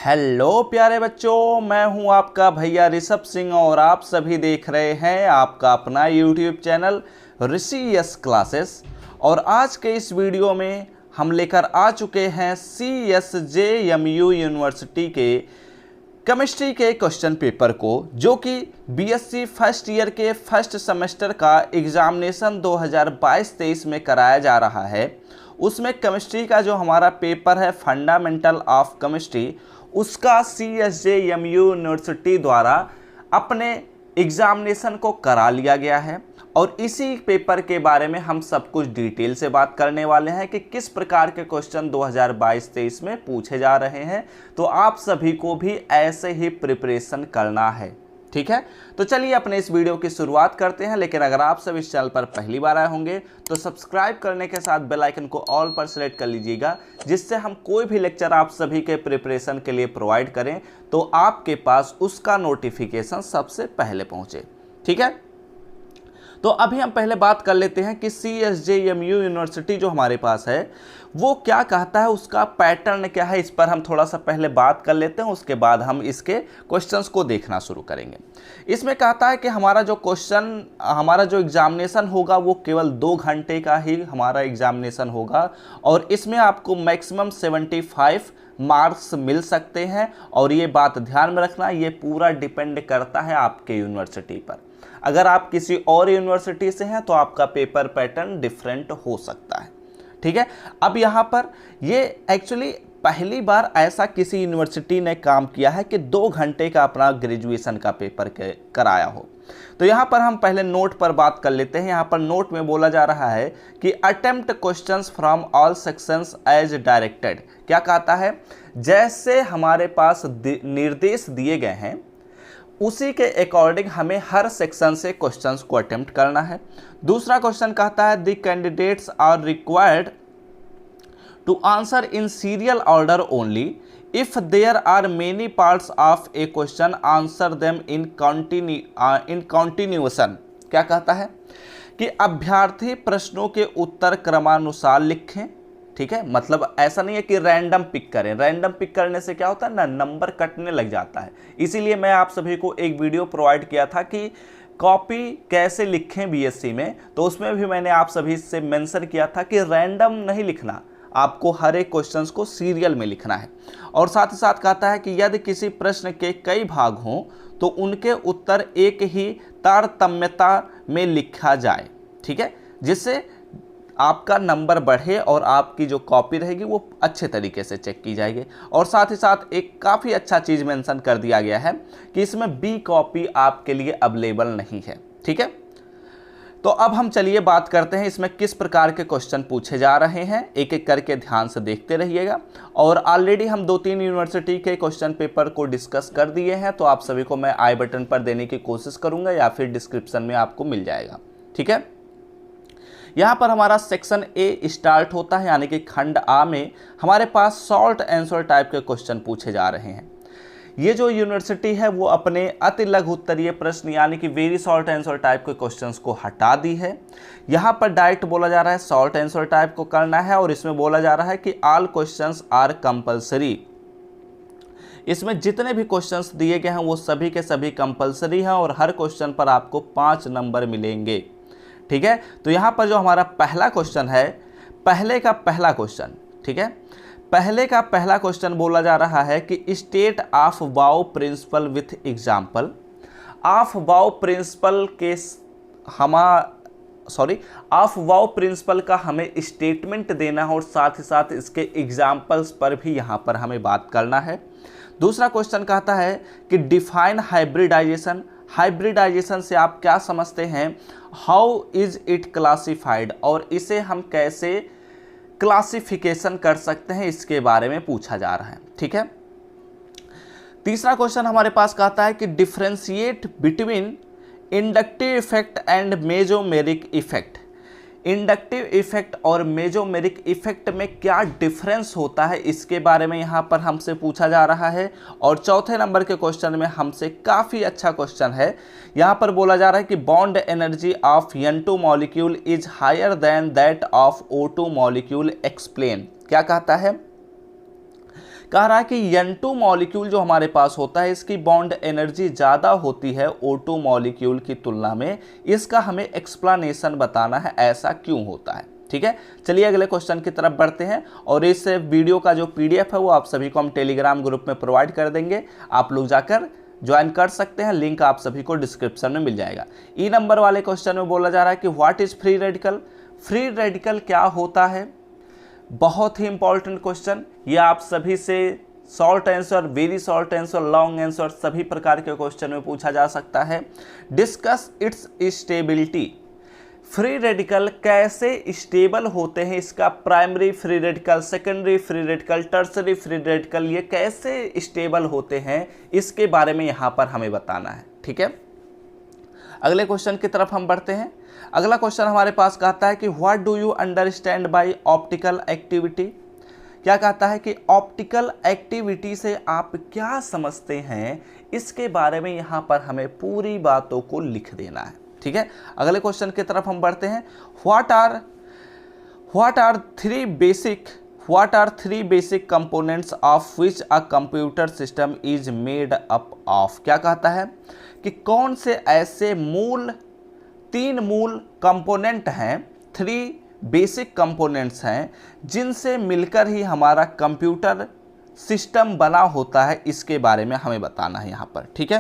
Hello प्यारे बच्चों, मैं हूं आपका भैया ऋषभ सिंह और आप सभी देख रहे हैं आपका अपना यूट्यूब चैनल ऋषि यस क्लासेस। और आज के इस वीडियो में हम लेकर आ चुके हैं CSJMU यूनिवर्सिटी के केमिस्ट्री के क्वेश्चन पेपर को, जो कि बीएससी फर्स्ट ईयर के फर्स्ट सेमेस्टर का एग्जामिनेशन 2022-23 में कराया जा रहा है। उसमें केमिस्ट्री का जो हमारा पेपर है फंडामेंटल ऑफ केमिस्ट्री, उसका CSJMU यूनिवर्सिटी द्वारा अपने एग्जामिनेशन को करा लिया गया है। और इसी पेपर के बारे में हम सब कुछ डिटेल से बात करने वाले हैं कि किस प्रकार के क्वेश्चन 2022-23 में पूछे जा रहे हैं। तो आप सभी को भी ऐसे ही प्रिपरेशन करना है, ठीक है। तो चलिए अपने इस वीडियो की शुरुआत करते हैं। लेकिन अगर आप सब इस चैनल पर पहली बार आए होंगे तो सब्सक्राइब करने के साथ बेल आइकन को ऑल पर सेलेक्ट कर लीजिएगा, जिससे हम कोई भी लेक्चर आप सभी के प्रिपरेशन के लिए प्रोवाइड करें तो आपके पास उसका नोटिफिकेशन सबसे पहले पहुंचे, ठीक है। तो अभी हम पहले बात कर लेते हैं कि CSJMU यूनिवर्सिटी जो हमारे पास है वो क्या कहता है, उसका पैटर्न क्या है। इस पर हम थोड़ा सा पहले बात कर लेते हैं, उसके बाद हम इसके क्वेश्चंस को देखना शुरू करेंगे। इसमें कहता है कि हमारा जो एग्जामिनेशन होगा वो केवल 2 घंटे का ही हमारा एग्जामिनेशन होगा और इसमें आपको मैक्सिमम 75 मार्क्स मिल सकते हैं। और ये बात ध्यान में रखना, ये पूरा डिपेंड करता है आपके यूनिवर्सिटी पर। अगर आप किसी और यूनिवर्सिटी से हैं तो आपका पेपर पैटर्न डिफरेंट हो सकता है, ठीक है। अब यहाँ पर ये एक्चुअली पहली बार ऐसा किसी यूनिवर्सिटी ने काम किया है कि 2 घंटे का अपना ग्रेजुएशन का पेपर कराया हो। तो यहाँ पर हम पहले नोट पर बात कर लेते हैं। यहाँ पर नोट में बोला जा रहा है कि attempt questions from all sections as directed. क्या कहता है, जैसे हमारे पास निर्देश दिए गए हैं उसी के अकॉर्डिंग हमें हर सेक्शन से क्वेश्चंस को अटेम्प्ट करना है। दूसरा क्वेश्चन कहता है the candidates are required to answer in serial order only. If there are many parts of a question answer them in continuation. क्या कहता है कि अभ्यर्थी प्रश्नों के उत्तर क्रमानुसार लिखें, ठीक है। मतलब ऐसा नहीं है कि रैंडम पिक करें। रैंडम पिक करने से क्या होता है ना, नंबर कटने लग जाता है। इसीलिए मैं आप सभी को एक वीडियो प्रोवाइड किया था कि कॉपी कैसे लिखें बीएससी में, तो उसमें भी मैंने आप सभी से मेंशन किया था कि रैंडम नहीं लिखना, आपको हर एक क्वेश्चंस को सीरियल में लिखना है। और साथ ही साथ कहता है कि यदि किसी प्रश्न के कई भाग हों तो उनके उत्तर एक ही तारतम्यता में लिखा जाए, ठीक है, जिससे आपका नंबर बढ़े और आपकी जो कॉपी रहेगी वो अच्छे तरीके से चेक की जाएगी। और साथ ही साथ एक काफ़ी अच्छा चीज़ मेंशन कर दिया गया है कि इसमें बी कॉपी आपके लिए अवेलेबल नहीं है, ठीक है। तो अब हम चलिए बात करते हैं इसमें किस प्रकार के क्वेश्चन पूछे जा रहे हैं। एक एक करके ध्यान से देखते रहिएगा। और ऑलरेडी हम 2-3 यूनिवर्सिटी के क्वेश्चन पेपर को डिस्कस कर दिए हैं, तो आप सभी को मैं आई बटन पर देने की कोशिश करूँगा या फिर डिस्क्रिप्शन में आपको मिल जाएगा, ठीक है। यहाँ पर हमारा सेक्शन ए स्टार्ट होता है, यानी कि खंड आ में हमारे पास शॉर्ट आंसर टाइप के क्वेश्चन पूछे जा रहे हैं। ये जो यूनिवर्सिटी है वो अपने अति लघु उत्तरीय प्रश्न यानी कि वेरी शॉर्ट आंसर टाइप के क्वेश्चंस को हटा दी है। यहाँ पर डायरेक्ट बोला जा रहा है शॉर्ट आंसर टाइप को करना है और इसमें बोला जा रहा है कि ऑल क्वेश्चंस आर कंपल्सरी। इसमें जितने भी क्वेश्चंस दिए गए हैं वो सभी के सभी कंपल्सरी हैं और हर क्वेश्चन पर आपको 5 नंबर मिलेंगे, ठीक है। तो यहाँ पर जो हमारा पहला क्वेश्चन है, पहले का पहला क्वेश्चन, ठीक है, पहले का पहला क्वेश्चन बोला जा रहा है कि state Aufbau principle with example. Aufbau principle के ऑफ वाओ प्रिंसिपल का हमें स्टेटमेंट देना है और साथ ही साथ इसके एग्जाम्पल्स पर भी यहाँ पर हमें बात करना है। दूसरा क्वेश्चन कहता है कि डिफाइन हाइब्रिडाइजेशन। हाइब्रिडाइजेशन से आप क्या समझते हैं, हाउ इज इट क्लासिफाइड, और इसे हम कैसे क्लासिफिकेशन कर सकते हैं, इसके बारे में पूछा जा रहा है, ठीक है। तीसरा क्वेश्चन हमारे पास कहता है कि differentiate between inductive effect and mesomeric effect. Inductive effect और मेसोमेरिक इफेक्ट में क्या डिफरेंस होता है, इसके बारे में यहाँ पर हमसे पूछा जा रहा है। और चौथे नंबर के क्वेश्चन में हमसे काफ़ी अच्छा क्वेश्चन है, यहाँ पर बोला जा रहा है कि bond energy of N2 molecule is higher than that of O2 molecule, explain. क्या कहता है कह रहा है कि N2 मॉलिक्यूल जो हमारे पास होता है इसकी बॉन्ड एनर्जी ज़्यादा होती है O2 मॉलिक्यूल की तुलना में। इसका हमें एक्सप्लेनेशन बताना है, ऐसा क्यों होता है। ठीक है, चलिए अगले क्वेश्चन की तरफ बढ़ते हैं। और इस वीडियो का जो PDF है वो आप सभी को हम टेलीग्राम ग्रुप में प्रोवाइड कर देंगे, आप लोग जाकर ज्वाइन कर सकते हैं, लिंक आप सभी को डिस्क्रिप्शन में मिल जाएगा। ई नंबर वाले क्वेश्चन में बोला जा रहा है कि what is free radical. Free radical क्या होता है, बहुत ही इंपॉर्टेंट क्वेश्चन। ये आप सभी से short answer, very short answer, long answer सभी प्रकार के क्वेश्चन में पूछा जा सकता है। Discuss it's stability. Free radical कैसे स्टेबल होते हैं, इसका primary free radical, secondary free radical, tertiary free radical, ये कैसे स्टेबल होते हैं इसके बारे में यहाँ पर हमें बताना है। ठीक है, अगले क्वेश्चन की तरफ हम बढ़ते हैं। अगला क्वेश्चन हमारे पास कहता है कि what do you understand by optical activity. क्या कहता है कि ऑप्टिकल एक्टिविटी से आप क्या समझते हैं, इसके बारे में यहाँ पर हमें पूरी बातों को लिख देना है। ठीक है, अगले क्वेश्चन की तरफ हम बढ़ते हैं। What are three basic components of which a computer system is made up of. क्या कहता है कि कौन से ऐसे तीन मूल कंपोनेंट हैं, 3 बेसिक कंपोनेंट्स हैं जिनसे मिलकर ही हमारा कंप्यूटर सिस्टम बना होता है, इसके बारे में हमें बताना है यहाँ पर। ठीक है,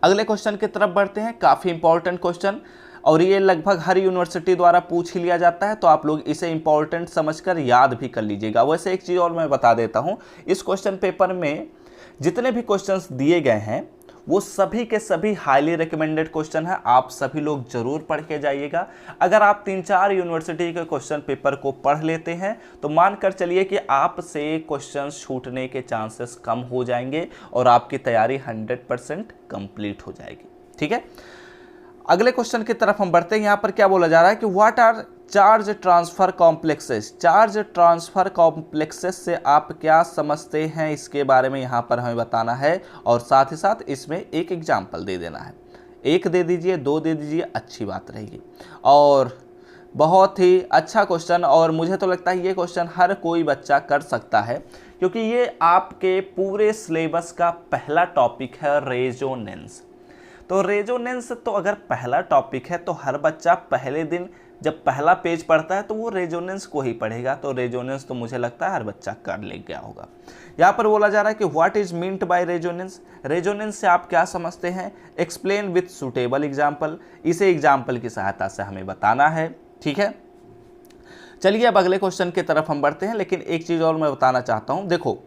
अगले क्वेश्चन की तरफ बढ़ते हैं। काफ़ी इंपॉर्टेंट क्वेश्चन और ये लगभग हर यूनिवर्सिटी द्वारा पूछ ही लिया जाता है, तो आप लोग इसे इंपॉर्टेंट समझकर याद भी कर लीजिएगा। वैसे एक चीज़ और मैं बता देता हूँ, इस क्वेश्चन पेपर में जितने भी क्वेश्चंस दिए गए हैं वो सभी के सभी हाईली रिकमेंडेड क्वेश्चन है, आप सभी लोग जरूर पढ़ के जाइएगा। अगर आप 3-4 यूनिवर्सिटी के क्वेश्चन पेपर को पढ़ लेते हैं तो मानकर चलिए कि आपसे क्वेश्चन छूटने के चांसेस कम हो जाएंगे और आपकी तैयारी 100% कंप्लीट हो जाएगी। ठीक है, अगले क्वेश्चन की तरफ हम बढ़ते हैं। यहाँ पर क्या बोला जा रहा है कि what are charge transfer complexes. Charge transfer complexes से आप क्या समझते हैं, इसके बारे में यहाँ पर हमें बताना है और साथ ही साथ इसमें एक एग्जाम्पल दे देना है। 1 दे दीजिए, 2 दे दीजिए, अच्छी बात रहेगी। और बहुत ही अच्छा क्वेश्चन, और मुझे तो लगता है ये क्वेश्चन हर कोई बच्चा कर सकता है क्योंकि ये आपके पूरे सिलेबस का पहला टॉपिक है, रेजोनेंस। तो रेजोनेंस तो अगर पहला टॉपिक है तो हर बच्चा पहले दिन जब पहला पेज पढ़ता है तो वो रेजोनेंस को ही पढ़ेगा, तो रेजोनेंस तो मुझे लगता है हर बच्चा कर ले गया होगा। यहाँ पर बोला जा रहा है कि what is meant by resonance. Resonance से आप क्या समझते हैं, एक्सप्लेन विथ सुटेबल एग्जाम्पल। इसे एग्जाम्पल की सहायता से हमें बताना है। ठीक है, चलिए अब अगले क्वेश्चन की तरफ हम बढ़ते हैं, लेकिन एक चीज़ और मैं बताना चाहता हूँ। देखो,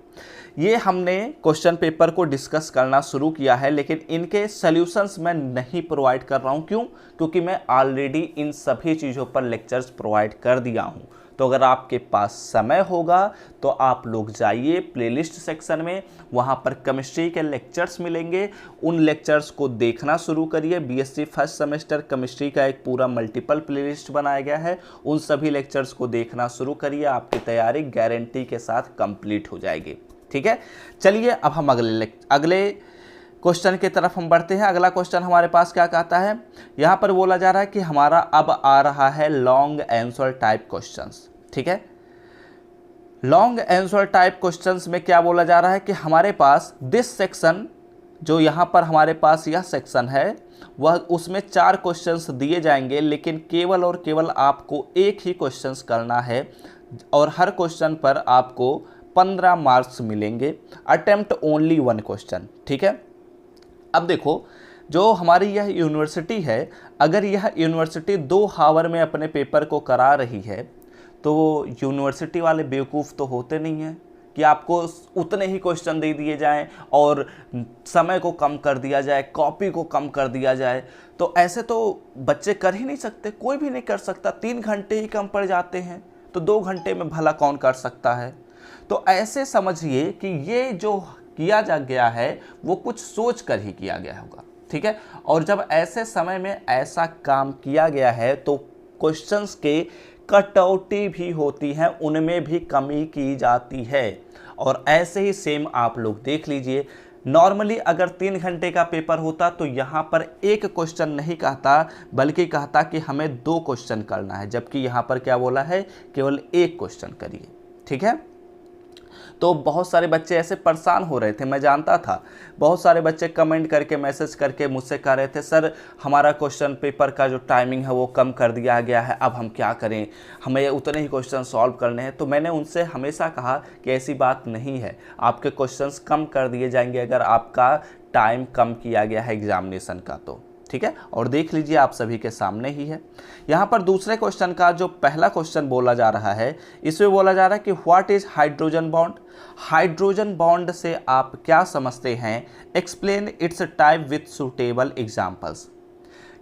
ये हमने क्वेश्चन पेपर को डिस्कस करना शुरू किया है, लेकिन इनके सॉल्यूशंस मैं नहीं प्रोवाइड कर रहा हूँ। क्यों? क्योंकि मैं ऑलरेडी इन सभी चीज़ों पर लेक्चर्स प्रोवाइड कर दिया हूँ। तो अगर आपके पास समय होगा तो आप लोग जाइए प्लेलिस्ट सेक्शन में, वहाँ पर केमिस्ट्री के लेक्चर्स मिलेंगे, उन लेक्चर्स को देखना शुरू करिए। BSc फर्स्ट सेमेस्टर केमिस्ट्री का एक पूरा मल्टीपल प्लेलिस्ट बनाया गया है, उन सभी लेक्चर्स को देखना शुरू करिए, आपकी तैयारी गारंटी के साथ कंप्लीट हो जाएगी। ठीक है, चलिए अब हम अगले क्वेश्चन की तरफ हम बढ़ते हैं। अगला क्वेश्चन हमारे पास क्या कहता है, यहाँ पर बोला जा रहा है कि हमारा अब आ रहा है लॉन्ग आंसर टाइप क्वेश्चंस। ठीक है, लॉन्ग आंसर टाइप क्वेश्चंस में क्या बोला जा रहा है कि हमारे पास दिस सेक्शन, जो यहाँ पर हमारे पास यह सेक्शन है, वह उसमें 4 क्वेश्चंस दिए जाएंगे, लेकिन केवल और केवल आपको एक ही क्वेश्चंस करना है और हर क्वेश्चन पर आपको 15 मार्क्स मिलेंगे। Attempt only 1 question. ठीक है, अब देखो, जो हमारी यह यूनिवर्सिटी है, अगर यह यूनिवर्सिटी 2 आवर में अपने पेपर को करा रही है तो यूनिवर्सिटी वाले बेवकूफ़ तो होते नहीं हैं कि आपको उतने ही क्वेश्चन दे दिए जाएं और समय को कम कर दिया जाए, कॉपी को कम कर दिया जाए। तो ऐसे तो बच्चे कर ही नहीं सकते, कोई भी नहीं कर सकता। 3 घंटे ही कम पड़ जाते हैं तो 2 घंटे में भला कौन कर सकता है। तो ऐसे समझिए कि ये जो किया जा गया है वो कुछ सोच कर ही किया गया होगा। ठीक है, और जब ऐसे समय में ऐसा काम किया गया है तो क्वेश्चंस के कटौती भी होती है, उनमें भी कमी की जाती है। और ऐसे ही सेम आप लोग देख लीजिए, नॉर्मली अगर 3 घंटे का पेपर होता तो यहाँ पर 1 क्वेश्चन नहीं कहता, बल्कि कहता कि हमें 2 क्वेश्चन करना है, जबकि यहाँ पर क्या बोला है, केवल 1 क्वेश्चन करिए। ठीक है, तो बहुत सारे बच्चे ऐसे परेशान हो रहे थे, मैं जानता था। बहुत सारे बच्चे कमेंट करके मैसेज करके मुझसे कह रहे थे सर हमारा क्वेश्चन पेपर का जो टाइमिंग है वो कम कर दिया गया है, अब हम क्या करें, हमें उतने ही क्वेश्चन सॉल्व करने हैं। तो मैंने उनसे हमेशा कहा कि ऐसी बात नहीं है, आपके क्वेश्चंस कम कर दिए जाएंगे अगर आपका टाइम कम किया गया है एग्जामिनेशन का तो, ठीक है। और देख लीजिए आप सभी के सामने ही है। यहाँ पर दूसरे क्वेश्चन का जो पहला क्वेश्चन बोला जा रहा है, इसमें बोला जा रहा है कि what is hydrogen bond. Hydrogen bond से आप क्या समझते हैं, explain it's type with suitable examples.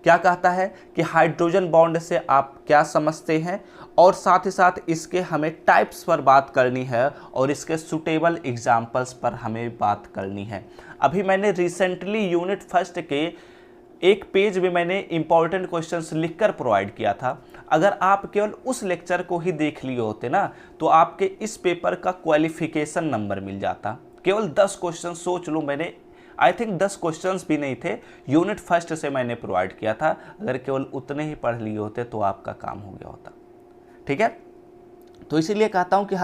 क्या कहता है कि हाइड्रोजन बॉन्ड से आप क्या समझते हैं और साथ ही साथ इसके हमें टाइप्स पर बात करनी है और इसके सुटेबल एग्जाम्पल्स पर हमें बात करनी है। अभी मैंने रिसेंटली यूनिट फर्स्ट के एक पेज में मैंने इंपॉर्टेंट क्वेश्चंस लिखकर प्रोवाइड किया था। अगर आप केवल उस लेक्चर को ही देख लिए होते ना तो आपके इस पेपर का क्वालिफिकेशन नंबर मिल जाता। केवल 10 क्वेश्चन सोच लो, मैंने आई थिंक 10 क्वेश्चंस भी नहीं थे, यूनिट फर्स्ट से मैंने प्रोवाइड किया था। अगर केवल उतने ही पढ़ लिए होते तो आपका काम हो गया होता, ठीक है। तो इसीलिए कहता हूँ कि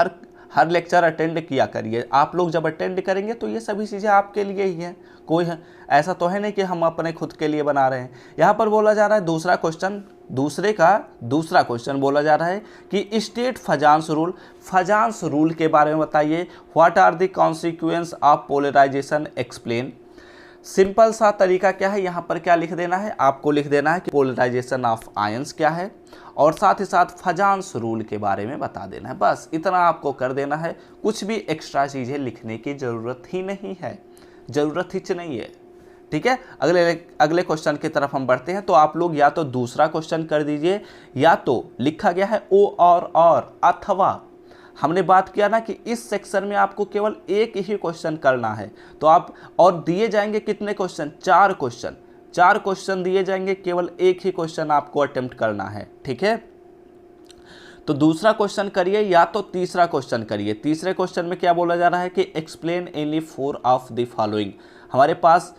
हर लेक्चर अटेंड किया करिए। आप लोग जब अटेंड करेंगे तो ये सभी चीज़ें आपके लिए ही हैं, कोई है ऐसा तो है नहीं कि हम अपने खुद के लिए बना रहे हैं। यहाँ पर बोला जा रहा है दूसरा क्वेश्चन बोला जा रहा है कि स्टेट फजांस रूल के बारे में बताइए। What are the consequence of polarization, explain. Simple सा तरीका क्या है, यहाँ पर क्या लिख देना है, आपको लिख देना है कि पोलराइजेशन ऑफ आयंस क्या है और साथ ही साथ फजांस रूल के बारे में बता देना है। बस इतना आपको कर देना है, कुछ भी एक्स्ट्रा चीज़ें लिखने की ज़रूरत ही नहीं है, ज़रूरत ही नहीं है, ठीक है। अगले क्वेश्चन की तरफ हम बढ़ते हैं। तो आप लोग या तो दूसरा क्वेश्चन कर दीजिए या तो लिखा गया है ओ और अथवा। हमने बात किया ना कि इस सेक्शन में आपको केवल एक ही क्वेश्चन करना है, तो आप और दिए जाएंगे कितने क्वेश्चन, 4 क्वेश्चन दिए जाएंगे, केवल एक ही क्वेश्चन आपको अटेम्प्ट करना है, ठीक है। तो दूसरा क्वेश्चन करिए या तो तीसरा क्वेश्चन करिए। तीसरे क्वेश्चन में क्या बोला जा रहा है कि explain any 4 of the following. हमारे पास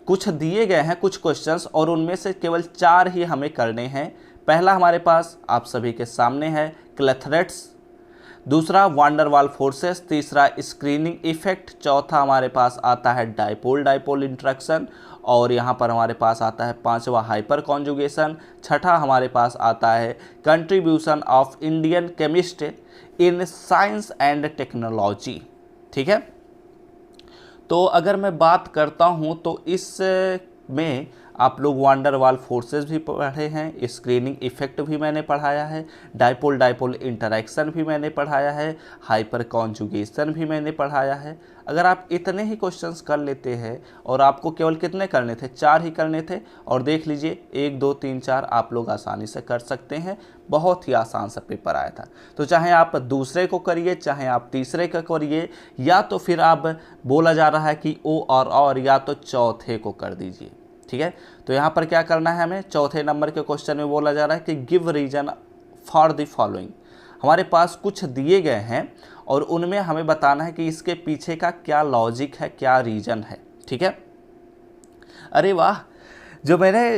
कुछ दिए गए हैं कुछ क्वेश्चंस और उनमें से केवल 4 ही हमें करने हैं। पहला हमारे पास आप सभी के सामने है क्लेथरेट्स, दूसरा वांडर वाल फोर्सेस, तीसरा स्क्रीनिंग इफेक्ट, चौथा हमारे पास आता है डाइपोल इंट्रैक्शन और यहाँ पर हमारे पास आता है 5वां हाइपर कॉन्जुगेशन, छठा हमारे पास आता है contribution of Indian chemist in science and technology, ठीक है। तो अगर मैं बात करता हूँ तो इसमें आप लोग वांडर वाल फोर्सेस भी पढ़े हैं, स्क्रीनिंग इफेक्ट भी मैंने पढ़ाया है, डाइपोल इंटरैक्शन भी मैंने पढ़ाया है, हाइपर कॉन्जुगेशन भी मैंने पढ़ाया है। अगर आप इतने ही क्वेश्चंस कर लेते हैं और आपको केवल कितने करने थे, 4 ही करने थे, और देख लीजिए 1 2 3 4 आप लोग आसानी से कर सकते हैं। बहुत ही आसान सा पेपर आया था। तो चाहे आप दूसरे को करिए चाहे आप तीसरे का करिए या तो फिर आप बोला जा रहा है कि ओ और या तो चौथे को कर दीजिए, ठीक है। तो यहाँ पर क्या करना है हमें, चौथे नंबर के क्वेश्चन में बोला जा रहा है कि give reason for the following. हमारे पास कुछ दिए गए हैं और उनमें हमें बताना है कि इसके पीछे का क्या लॉजिक है, क्या रीजन है, ठीक है। अरे वाह, जो मैंने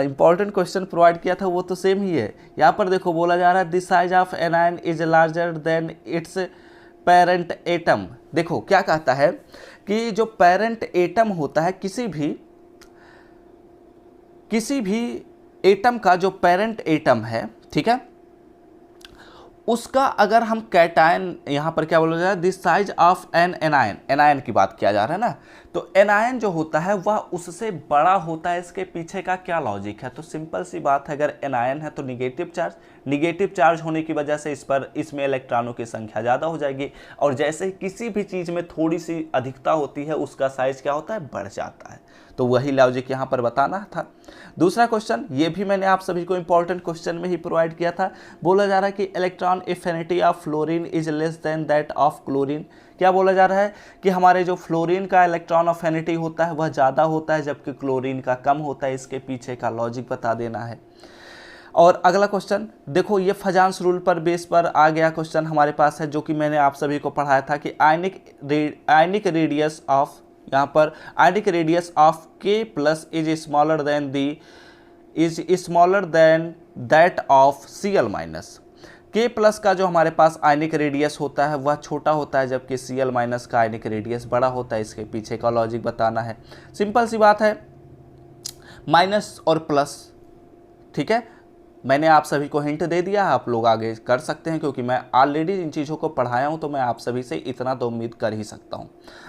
इंपॉर्टेंट क्वेश्चन प्रोवाइड किया था वो तो सेम ही है। यहाँ पर देखो बोला जा रहा है the size of anion is larger than it's parent atom. देखो क्या कहता है कि जो पेरेंट एटम होता है किसी भी एटम का जो पेरेंट एटम है, ठीक है, उसका अगर हम कैटायन, यहाँ पर क्या बोला जा रहा है, this size of an anion की बात किया जा रहा है ना, तो एनायन जो होता है वह उससे बड़ा होता है। इसके पीछे का क्या लॉजिक है, तो सिंपल सी बात है, अगर एनायन है तो निगेटिव चार्ज होने की वजह से इसमें इलेक्ट्रॉनों की संख्या ज़्यादा हो जाएगी और जैसे किसी भी चीज़ में थोड़ी सी अधिकता होती है उसका साइज क्या होता है, बढ़ जाता है। तो वही लॉजिक यहाँ पर बताना था। दूसरा क्वेश्चन, ये भी मैंने आप सभी को इंपॉर्टेंट क्वेश्चन में ही प्रोवाइड किया था। बोला जा रहा है कि electron affinity of fluorine is less than that of chlorine. क्या बोला जा रहा है कि हमारे जो फ्लोरीन का इलेक्ट्रॉन एफिनिटी होता है वह ज़्यादा होता है जबकि क्लोरीन का कम होता है। इसके पीछे का लॉजिक बता देना है। और अगला क्वेश्चन देखो, ये फजांस रूल पर बेस पर आ गया क्वेश्चन हमारे पास है, जो कि मैंने आप सभी को पढ़ाया था कि आयनिक रेडियस ऑफ, यहाँ पर ionic radius of K plus is smaller than that of Cl minus. K+ का जो हमारे पास आयनिक रेडियस होता है वह छोटा होता है, जबकि Cl- का आयनिक रेडियस बड़ा होता है। इसके पीछे का लॉजिक बताना है। सिंपल सी बात है, माइनस और प्लस, ठीक है। मैंने आप सभी को हिंट दे दिया, आप लोग आगे कर सकते हैं, क्योंकि मैं ऑलरेडी इन चीज़ों को पढ़ाया हूं, तो मैं आप सभी से इतना तो उम्मीद कर ही सकता हूं।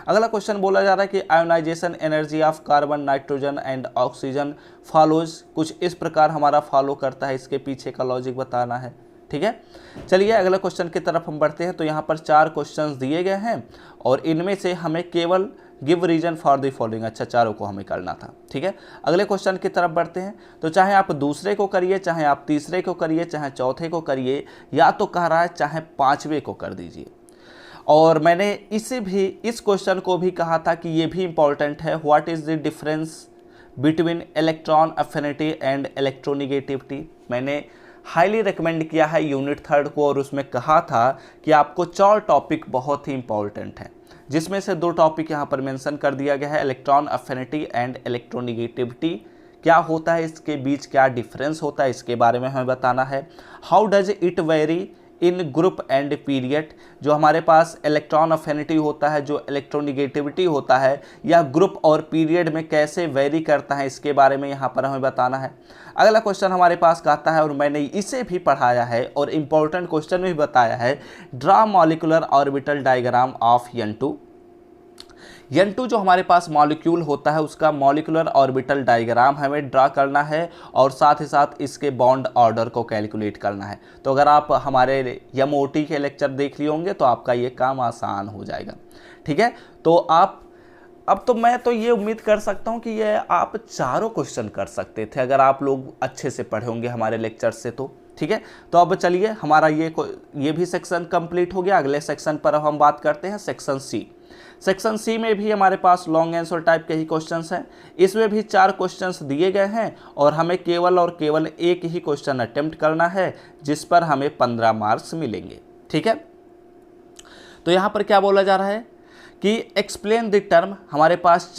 अगला क्वेश्चन बोला जा रहा है कि ionization energy of carbon, nitrogen and oxygen follows, कुछ इस प्रकार हमारा फॉलो करता है। इसके पीछे का लॉजिक बताना है, ठीक है। चलिए अगले क्वेश्चन की तरफ हम बढ़ते हैं। तो यहाँ पर 4 क्वेश्चंस दिए गए हैं और इनमें से हमें केवल give reason for the following, अच्छा चारों को हमें करना था, ठीक है। अगले क्वेश्चन की तरफ बढ़ते हैं। तो चाहे आप दूसरे को करिए, चाहे आप तीसरे को करिए, चाहे चौथे को करिए, या तो कह रहा है चाहे 5वें को कर दीजिए। और मैंने इस क्वेश्चन को भी कहा था कि ये भी इंपॉर्टेंट है, what is the difference between electron affinity and electronegativity. मैंने हाईली रिकमेंड किया है यूनिट 3 को, और उसमें कहा था कि आपको 4 टॉपिक बहुत ही इंपॉर्टेंट हैं, जिसमें से 2 टॉपिक यहाँ पर मेंशन कर दिया गया है, इलेक्ट्रॉन अफिनिटी एंड इलेक्ट्रोनिगेटिविटी। क्या होता है, इसके बीच क्या डिफरेंस होता है, इसके बारे में हमें बताना है। How does it very in group and period, जो हमारे पास इलेक्ट्रॉन अफिनिटी होता है, जो इलेक्ट्रोनिगेटिविटी होता है, या ग्रुप और पीरियड में कैसे वेरी करता है, इसके बारे में यहाँ पर हमें बताना है। अगला क्वेश्चन हमारे पास कहता है, और मैंने इसे भी पढ़ाया है और इम्पोर्टेंट क्वेश्चन भी बताया है, draw molecular orbital diagram of N2। N2 जो हमारे पास मॉलिक्यूल होता है उसका मॉलिक्यूलर ऑर्बिटल डायग्राम हमें ड्रा करना है, और साथ ही साथ इसके बॉन्ड ऑर्डर को कैलकुलेट करना है। तो अगर आप हमारे MOT के लेक्चर देख लिए होंगे तो आपका ये काम आसान हो जाएगा, ठीक है। तो अब तो मैं तो ये उम्मीद कर सकता हूँ कि ये आप चारों क्वेश्चन कर सकते थे अगर आप लोग अच्छे से पढ़े होंगे हमारे लेक्चर से, तो ठीक है। तो अब चलिए हमारा ये भी सेक्शन कंप्लीट हो गया। अगले सेक्शन पर अब हम बात करते हैं, सेक्शन सी। सेक्शन सी में भी हमारे पास लॉन्ग आंसर टाइप के ही क्वेश्चंस हैं। इसमें भी 4 क्वेश्चंस दिए गए हैं और हमें केवल और केवल एक ही क्वेश्चन अटेम्प्ट करना है, जिस पर हमें 15 मार्क्स मिलेंगे, ठीक है। तो यहाँ पर क्या बोला जा रहा है कि एक्सप्लेन द टर्म, हमारे पास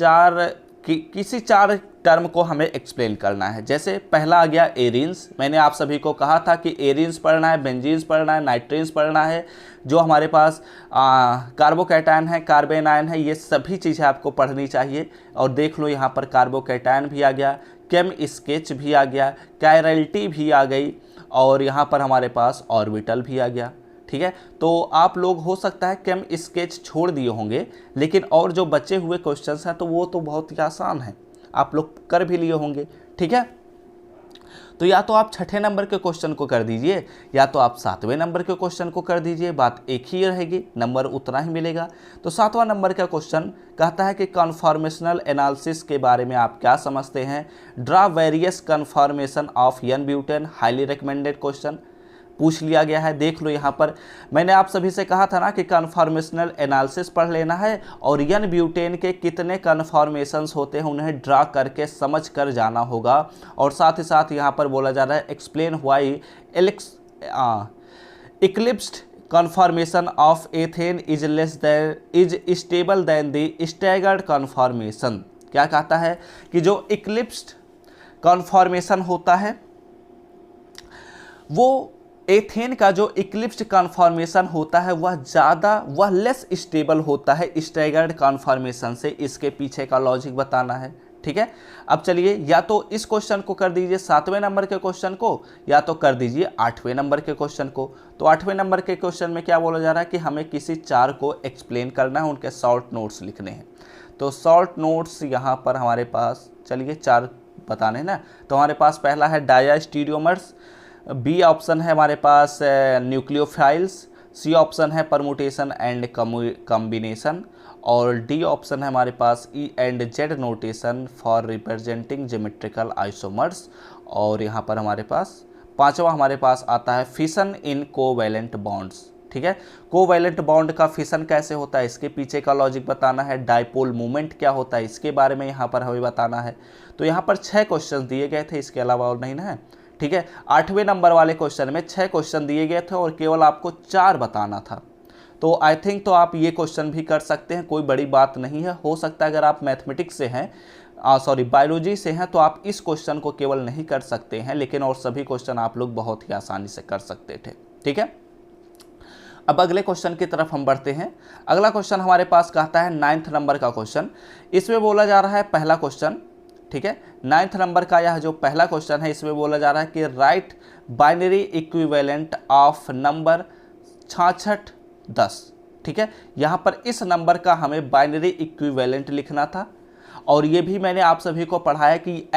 किसी 4 टर्म को हमें एक्सप्लेन करना है। जैसे पहला आ गया एरिन्स। मैंने आप सभी को कहा था कि एरिन्स पढ़ना है, बेंजीन्स पढ़ना है, नाइट्रीन्स पढ़ना है, जो हमारे पास कार्बोकैटायन है, कार्बेन आयन है, ये सभी चीज़ें आपको पढ़नी चाहिए। और देख लो यहाँ पर कार्बोकैटायन भी आ गया, केम स्केच भी आ गया, कायरलिटी भी आ गई, और यहाँ पर हमारे पास ऑर्बिटल भी आ गया, ठीक है। तो आप लोग हो सकता है केम स्केच छोड़ दिए होंगे, लेकिन और जो बचे हुए क्वेश्चंस हैं तो वो तो बहुत ही आसान है, आप लोग कर भी लिए होंगे, ठीक है। तो या तो आप 6ठे नंबर के क्वेश्चन को कर दीजिए, या तो आप 7वें नंबर के क्वेश्चन को कर दीजिए, बात एक ही रहेगी, नंबर उतना ही मिलेगा। तो 7वां नंबर का क्वेश्चन कहता है कि कन्फॉर्मेशनल एनालिसिस के बारे में आप क्या समझते हैं। Draw various conformation of N butane, highly recommended question पूछ लिया गया है। देख लो यहाँ पर मैंने आप सभी से कहा था ना कि कन्फॉर्मेशनल एनालिसिस पढ़ लेना है, और N ब्यूटेन के कितने कन्फॉर्मेशंस होते हैं उन्हें ड्रा करके समझ कर जाना होगा। और साथ ही साथ यहाँ पर बोला जा रहा है explain why eclipsed conformation of ethane is stable then the staggered conformation. क्या कहता है कि जो इक्लिप्स्ड कन्फॉर्मेशन होता है वो एथेन का जो इक्लिप्स्ड कन्फॉर्मेशन होता है वह लेस स्टेबल होता है स्टैगर्ड कन्फॉर्मेशन से। इसके पीछे का लॉजिक बताना है, ठीक है। अब चलिए या तो इस क्वेश्चन को कर दीजिए 7वें नंबर के क्वेश्चन को, या तो कर दीजिए 8वें नंबर के क्वेश्चन को। तो 8वें नंबर के क्वेश्चन में क्या बोला जा रहा है कि हमें किसी 4 को एक्सप्लेन करना है, उनके शॉर्ट नोट्स लिखने हैं। तो शॉर्ट नोट्स यहाँ पर हमारे पास चलिए 4 बताने हैं ना। तो हमारे पास पहला है डायास्टीरियोमर्स, बी ऑप्शन है हमारे पास न्यूक्लियोफाइल्स, सी ऑप्शन है परमुटेशन एंड कॉम्बिनेशन, और डी ऑप्शन है हमारे पास E and Z notation for representing geometrical isomers. और यहाँ पर हमारे पास 5वां हमारे पास आता है फिशन इन कोवैलेंट बॉन्ड्स, ठीक है। कोवैलेंट बॉन्ड का फिशन कैसे होता है, इसके पीछे का लॉजिक बताना है। डाइपोल मूवमेंट क्या होता है, इसके बारे में यहाँ पर हमें बताना है। तो यहाँ पर 6 क्वेश्चन दिए गए थे, इसके अलावा और नहीं ना है, ठीक है। 8वें नंबर वाले क्वेश्चन में 6 क्वेश्चन दिए गए थे और केवल आपको 4 बताना था। तो आई थिंक तो आप ये क्वेश्चन भी कर सकते हैं, कोई बड़ी बात नहीं है। हो सकता है अगर आप मैथमेटिक्स से हैं बायोलॉजी से हैं तो आप इस क्वेश्चन को केवल नहीं कर सकते हैं, लेकिन और सभी क्वेश्चन आप लोग बहुत ही आसानी से कर सकते थे, ठीक है। अब अगले क्वेश्चन की तरफ हम बढ़ते हैं। अगला क्वेश्चन हमारे पास कहता है 9th नंबर का क्वेश्चन। इसमें बोला जा रहा है पहला क्वेश्चन, ठीक है, 9th नंबर का यह जो पहला क्वेश्चन है इसमें बोला जा रहा है कि right binary equivalent of number 6610, ठीक है। यहाँ पर इस नंबर का हमें बाइनरी इक्विवेलेंट लिखना था और ये भी मैंने आप सभी को पढ़ाया कि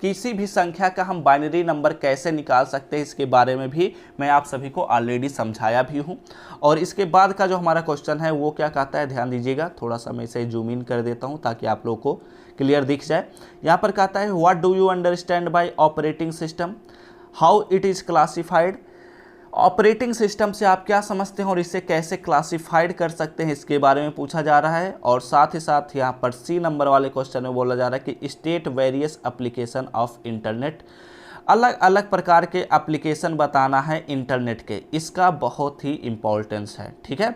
किसी भी संख्या का हम बाइनरी नंबर कैसे निकाल सकते हैं, इसके बारे में भी मैं आप सभी को ऑलरेडी समझाया भी हूँ। और इसके बाद का जो हमारा क्वेश्चन है वो क्या कहता है, ध्यान दीजिएगा, थोड़ा सा मैं इसे जूम इन कर देता हूँ ताकि आप लोगों को क्लियर दिख जाए। यहाँ पर कहता है what do you understand by operating system, how it is classified. Operating system से आप क्या समझते हैं और इसे कैसे क्लासिफाइड कर सकते हैं, इसके बारे में पूछा जा रहा है। और साथ ही साथ यहाँ पर सी नंबर वाले क्वेश्चन में बोला जा रहा है कि state various application of internet, अलग अलग प्रकार के एप्लीकेशन बताना है इंटरनेट के, इसका बहुत ही इम्पोर्टेंस है, ठीक है।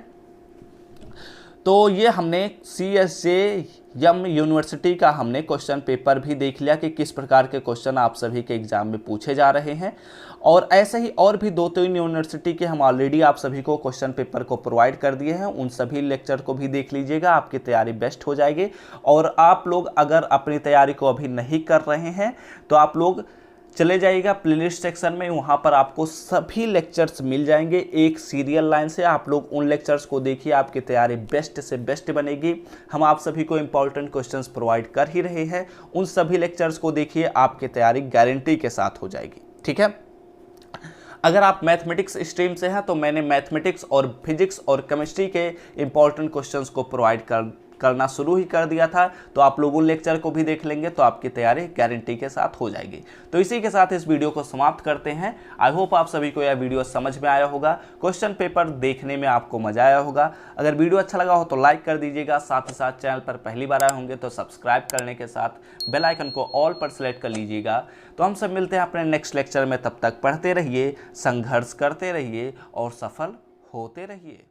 तो ये हमने CSJM यूनिवर्सिटी का हमने क्वेश्चन पेपर भी देख लिया कि किस प्रकार के क्वेश्चन आप सभी के एग्जाम में पूछे जा रहे हैं। और ऐसे ही और भी 2-3 यूनिवर्सिटी के हम ऑलरेडी आप सभी को क्वेश्चन पेपर को प्रोवाइड कर दिए हैं, उन सभी लेक्चर को भी देख लीजिएगा, आपकी तैयारी बेस्ट हो जाएगी। और आप लोग अगर अपनी तैयारी को अभी नहीं कर रहे हैं तो आप लोग चले जाइएगा प्लेलिस्ट सेक्शन में, वहाँ पर आपको सभी लेक्चर्स मिल जाएंगे एक सीरियल लाइन से। आप लोग उन लेक्चर्स को देखिए, आपकी तैयारी बेस्ट से बेस्ट बनेगी। हम आप सभी को इंपॉर्टेंट क्वेश्चंस प्रोवाइड कर ही रहे हैं, उन सभी लेक्चर्स को देखिए, आपकी तैयारी गारंटी के साथ हो जाएगी, ठीक है। अगर आप मैथमेटिक्स स्ट्रीम से हैं तो मैंने मैथमेटिक्स और फिजिक्स और केमिस्ट्री के इंपॉर्टेंट क्वेश्चंस को प्रोवाइड करना शुरू ही कर दिया था, तो आप लोग उन लेक्चर को भी देख लेंगे तो आपकी तैयारी गारंटी के साथ हो जाएगी। तो इसी के साथ इस वीडियो को समाप्त करते हैं। आई होप आप सभी को यह वीडियो समझ में आया होगा, क्वेश्चन पेपर देखने में आपको मजा आया होगा। अगर वीडियो अच्छा लगा हो तो लाइक कर दीजिएगा, साथ ही साथ चैनल पर पहली बार आए होंगे तो सब्सक्राइब करने के साथ बेल आइकन को ऑल पर सेलेक्ट कर लीजिएगा। तो हम सब मिलते हैं अपने नेक्स्ट लेक्चर में, तब तक पढ़ते रहिए, संघर्ष करते रहिए और सफल होते रहिए।